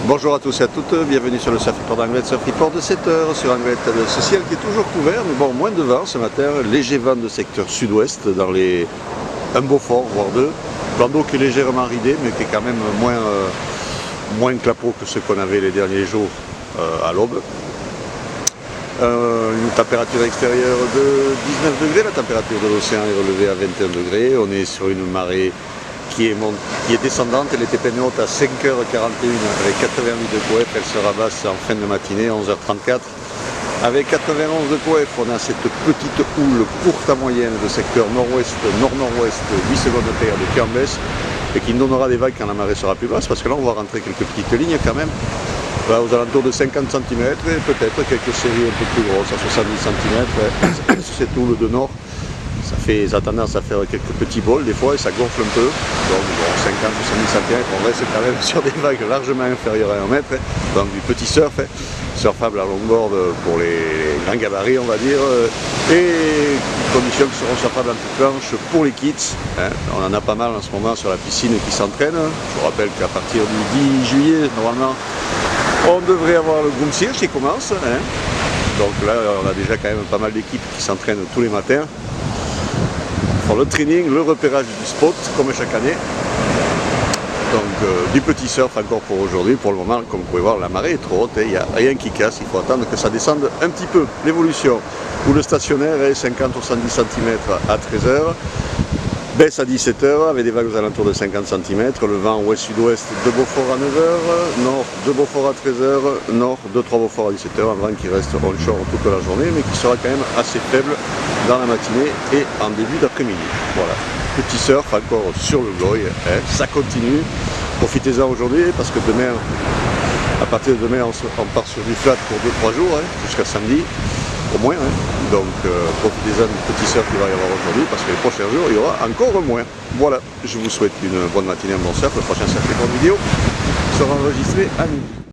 Bonjour à tous et à toutes, bienvenue sur le Surf Report d'Anglet, Surf Report de 7h sur Anglet. Ce ciel qui est toujours couvert, mais bon, moins de vent ce matin, léger vent de secteur sud-ouest dans les un Beaufort, voire deux. Plan d'eau qui est légèrement ridé, mais qui est quand même moins clapot que ce qu'on avait les derniers jours à l'aube. Une température extérieure de 19 degrés, la température de l'océan est relevée à 21 degrés, on est sur une marée qui est descendante, elle était peine haute à 5h41 avec 88 de coef, elle sera basse en fin de matinée, 11h34. Avec 91 de coef, on a cette petite houle courte à moyenne de secteur nord-ouest, nord-nord-ouest, 8 secondes de terre de qui en baisse, et qui nous donnera des vagues quand la marée sera plus basse, parce que là on va rentrer quelques petites lignes quand même, là, aux alentours de 50 cm, et peut-être quelques séries un peu plus grosses, à 70 cm, sur cette houle de nord. Ça a tendance à faire quelques petits bols des fois et ça gonfle un peu. Donc bon, 50-70 cm, on reste quand même sur des vagues largement inférieures à 1 mètre. Donc du petit surf, surfable à longboard pour les grands gabarits on va dire. Et conditions qui seront surfables en toute planche pour les kits. On en a pas mal en ce moment sur la piscine qui s'entraînent. Je vous rappelle qu'à partir du 10 juillet, normalement, on devrait avoir le Groom Search qui commence. Donc là, on a déjà quand même pas mal d'équipes qui s'entraînent tous les matins. Pour le training, le repérage du spot, comme chaque année. Donc du petit surf encore pour aujourd'hui. Pour le moment, comme vous pouvez voir, la marée est trop haute, il n'y a rien qui casse, il faut attendre que ça descende un petit peu. L'évolution, où le stationnaire est 50 ou 110 cm à 13h, baisse à 17h avec des vagues aux alentours de 50 cm, le vent ouest-sud-ouest de Beaufort à 9h, nord de Beaufort à 13h, nord de 3 Beaufort à 17h, un vent qui reste onshore toute la journée, mais qui sera quand même assez faible dans la matinée et en début d'après-midi. Voilà, petit surf encore sur le Gloy, ça continue, profitez-en aujourd'hui parce que demain, à partir de demain, on part sur du flat pour 2-3 jours, jusqu'à samedi. Au moins, donc profitez-en du petit surf qu'il va y avoir aujourd'hui parce que les prochains jours il y aura encore moins. Voilà, je vous souhaite une bonne matinée, un bon surf. Le prochain surf report vidéo sera enregistré à midi.